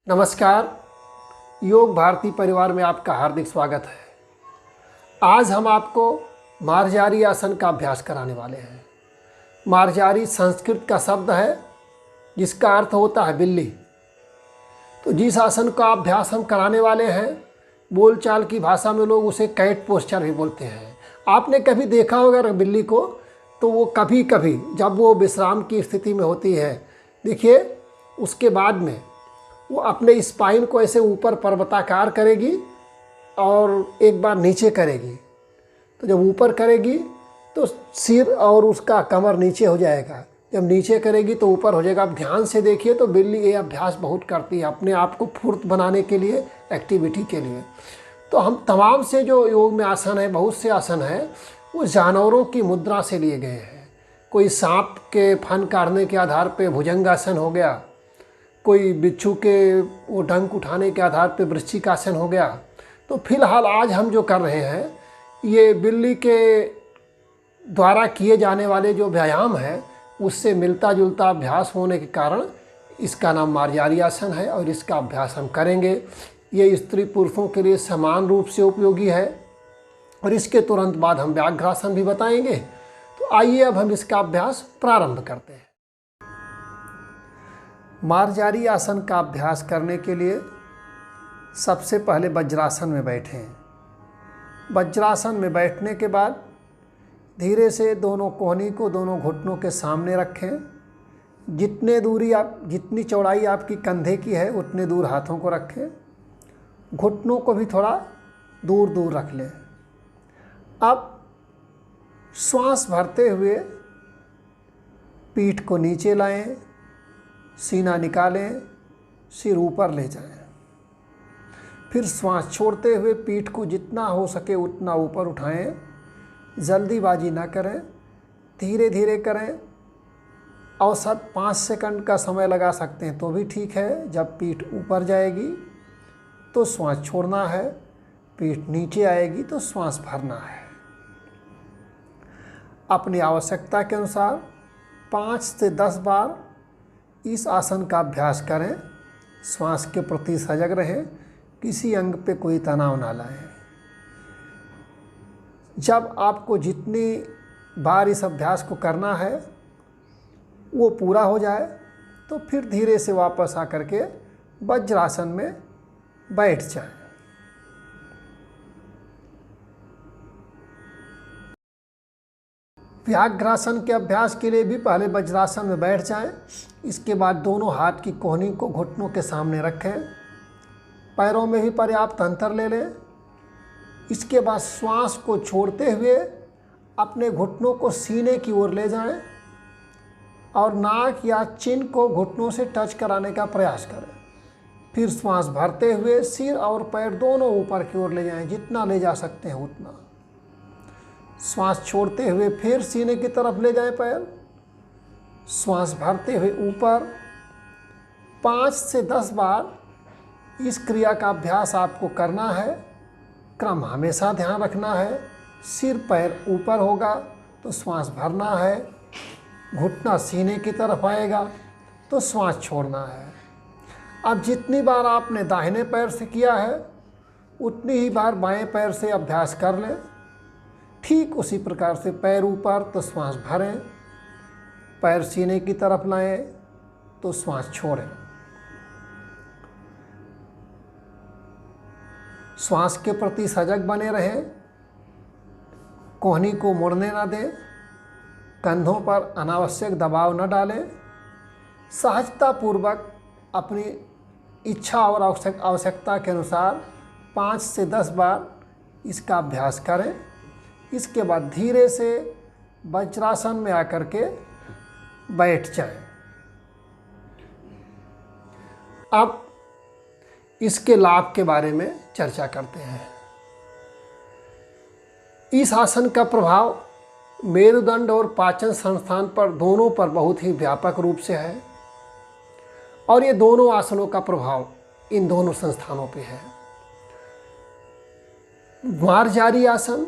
नमस्कार। योग भारती परिवार में आपका हार्दिक स्वागत है। आज हम आपको मार्जारी आसन का अभ्यास कराने वाले हैं। मार्जारी संस्कृत का शब्द है जिसका अर्थ होता है बिल्ली। तो जिस आसन का अभ्यास हम कराने वाले हैं, बोलचाल की भाषा में लोग उसे कैट पोस्चर भी बोलते हैं। आपने कभी देखा होगा बिल्ली को, तो वो कभी कभी जब वो विश्राम की स्थिति में होती है, देखिए उसके बाद में वो अपने स्पाइन को ऐसे ऊपर पर्वताकार करेगी और एक बार नीचे करेगी। तो जब ऊपर करेगी तो सिर और उसका कमर नीचे हो जाएगा, जब नीचे करेगी तो ऊपर हो जाएगा। आप ध्यान से देखिए तो बिल्ली ये अभ्यास बहुत करती है अपने आप को फुर्त बनाने के लिए, एक्टिविटी के लिए। तो हम तमाम से जो योग में आसन है, बहुत से आसन हैं, वो जानवरों की मुद्रा से लिए गए हैं। कोई सांप के फन काटने के आधार पे भुजंगासन हो गया, कोई बिच्छू के वो डंक उठाने के आधार पे वृश्चिकासन हो गया। तो फिलहाल आज हम जो कर रहे हैं, ये बिल्ली के द्वारा किए जाने वाले जो व्यायाम है उससे मिलता जुलता अभ्यास होने के कारण इसका नाम मार्जारी आसन है और इसका अभ्यास हम करेंगे। ये स्त्री पुरुषों के लिए समान रूप से उपयोगी है और इसके तुरंत बाद हम व्याघ्रासन भी बताएंगे। तो आइए अब हम इसका अभ्यास प्रारंभ करते हैं। मार्जारी आसन का अभ्यास करने के लिए सबसे पहले वज्रासन में बैठें। वज्रासन में बैठने के बाद धीरे से दोनों कोहनी को दोनों घुटनों के सामने रखें। जितनी चौड़ाई आपकी कंधे की है उतने दूर हाथों को रखें। घुटनों को भी थोड़ा दूर दूर रख लें। अब श्वास भरते हुए पीठ को नीचे लाएं, सीना निकालें, सिर ऊपर ले जाएं। फिर श्वास छोड़ते हुए पीठ को जितना हो सके उतना ऊपर उठाएं। जल्दीबाजी ना करें, धीरे धीरे करें। औसत 5 सेकंड का समय लगा सकते हैं तो भी ठीक है। जब पीठ ऊपर जाएगी तो श्वास छोड़ना है, पीठ नीचे आएगी तो श्वास भरना है। अपनी आवश्यकता के अनुसार 5 से 10 बार इस आसन का अभ्यास करें। श्वास के प्रति सजग रहें, किसी अंग पे कोई तनाव ना लाएं। जब आपको जितनी बार इस अभ्यास को करना है वो पूरा हो जाए तो फिर धीरे से वापस आकर के वज्रासन में बैठ जाएं। व्याघ्रासन के अभ्यास के लिए भी पहले वज्रासन में बैठ जाएं। इसके बाद दोनों हाथ की कोहनी को घुटनों के सामने रखें। पैरों में भी पर्याप्त अंतर ले लें। इसके बाद श्वास को छोड़ते हुए अपने घुटनों को सीने की ओर ले जाएं और नाक या चिन को घुटनों से टच कराने का प्रयास करें। फिर श्वास भरते हुए सिर और पैर दोनों ऊपर की ओर ले जाएं, जितना ले जा सकते हैं उतना। श्वास छोड़ते हुए फिर सीने की तरफ ले जाएं पैर। श्वास भरते हुए ऊपर। 5 से 10 बार इस क्रिया का अभ्यास आपको करना है। क्रम हमेशा ध्यान रखना है। सिर पैर ऊपर होगा तो श्वास भरना है, घुटना सीने की तरफ आएगा तो श्वास छोड़ना है। अब जितनी बार आपने दाहिने पैर से किया है उतनी ही बार बाएं पैर से अभ्यास कर लें। ठीक उसी प्रकार से पैर ऊपर तो श्वास भरें, पैर सीने की तरफ लाएं तो श्वास छोड़ें। श्वास के प्रति सजग बने रहें, कोहनी को मुड़ने ना दें, कंधों पर अनावश्यक दबाव न डालें। सहजतापूर्वक अपनी इच्छा और आवश्यकता के अनुसार 5 से 10 बार इसका अभ्यास करें। इसके बाद धीरे से वज्रासन में आकर के बैठ जाएं। अब इसके लाभ के बारे में चर्चा करते हैं। इस आसन का प्रभाव मेरुदंड और पाचन संस्थान पर दोनों पर बहुत ही व्यापक रूप से है और ये दोनों आसनों का प्रभाव इन दोनों संस्थानों पे है। मार्जारी आसन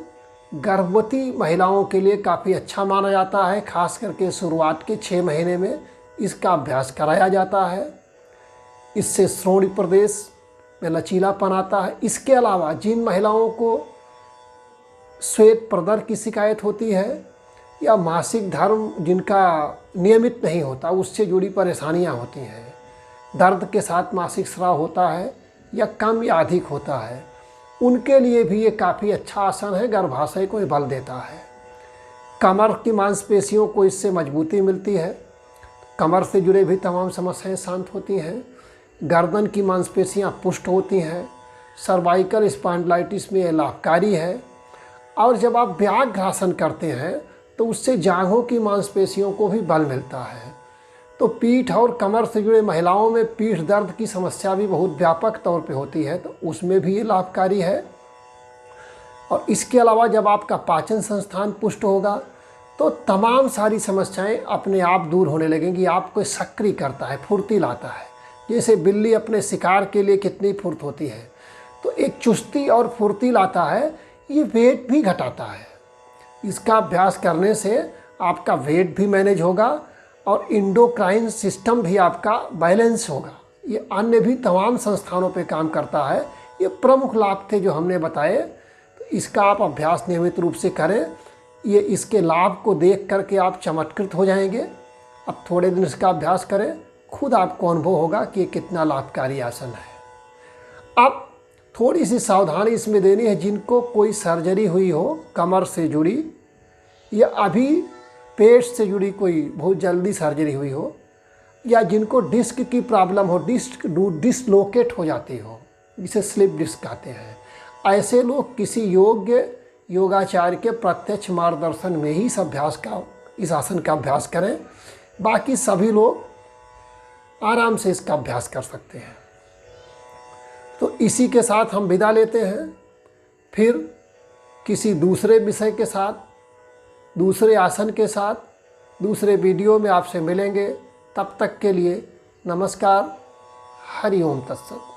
गर्भवती महिलाओं के लिए काफ़ी अच्छा माना जाता है। खास करके शुरुआत के 6 महीने में इसका अभ्यास कराया जाता है। इससे श्रोणि प्रदेश में लचीलापन आता है। इसके अलावा जिन महिलाओं को श्वेत प्रदर की शिकायत होती है या मासिक धर्म जिनका नियमित नहीं होता, उससे जुड़ी परेशानियां होती हैं, दर्द के साथ मासिक स्राव होता है या कम या अधिक होता है, उनके लिए भी ये काफ़ी अच्छा आसन है, गर्भाशय को बल देता है। कमर की मांसपेशियों को इससे मजबूती मिलती है, कमर से जुड़े भी तमाम समस्याएं शांत होती हैं। गर्दन की मांसपेशियां पुष्ट होती हैं। सर्वाइकल स्पॉन्डिलाइटिस में यह लाभकारी है। और जब आप व्याघ्रासन करते हैं तो उससे जांघों की मांसपेशियों को भी बल मिलता है। तो पीठ और कमर से जुड़े महिलाओं में पीठ दर्द की समस्या भी बहुत व्यापक तौर पे होती है, तो उसमें भी ये लाभकारी है। और इसके अलावा जब आपका पाचन संस्थान पुष्ट होगा तो तमाम सारी समस्याएं अपने आप दूर होने लगेंगी। आपको सक्रिय करता है, फुर्ती लाता है। जैसे बिल्ली अपने शिकार के लिए कितनी फुर्त होती है, तो एक चुस्ती और फुर्ती लाता है। ये वेट भी घटाता है। इसका अभ्यास करने से आपका वेट भी मैनेज होगा और इंडोक्राइन सिस्टम भी आपका बैलेंस होगा। ये अन्य भी तमाम संस्थानों पे काम करता है। ये प्रमुख लाभ थे जो हमने बताए। तो इसका आप अभ्यास नियमित रूप से करें। ये इसके लाभ को देख करके आप चमत्कृत हो जाएंगे। अब थोड़े दिन इसका अभ्यास करें, खुद आपको अनुभव होगा कि ये कितना लाभकारी आसन है। अब थोड़ी सी सावधानी इसमें देनी है। जिनको कोई सर्जरी हुई हो कमर से जुड़ी या अभी पेट से जुड़ी कोई बहुत जल्दी सर्जरी हुई हो, या जिनको डिस्क की प्रॉब्लम हो, डिस्लोकेट हो जाती हो, जिसे स्लिप डिस्क कहते हैं, ऐसे लोग किसी योग्य योगाचार्य के प्रत्यक्ष मार्गदर्शन में ही इस आसन का अभ्यास करें। बाकी सभी लोग आराम से इसका अभ्यास कर सकते हैं। तो इसी के साथ हम विदा लेते हैं। फिर किसी दूसरे विषय के साथ, दूसरे आसन के साथ, दूसरे वीडियो में आपसे मिलेंगे। तब तक के लिए नमस्कार। हरि ओम तत्सत।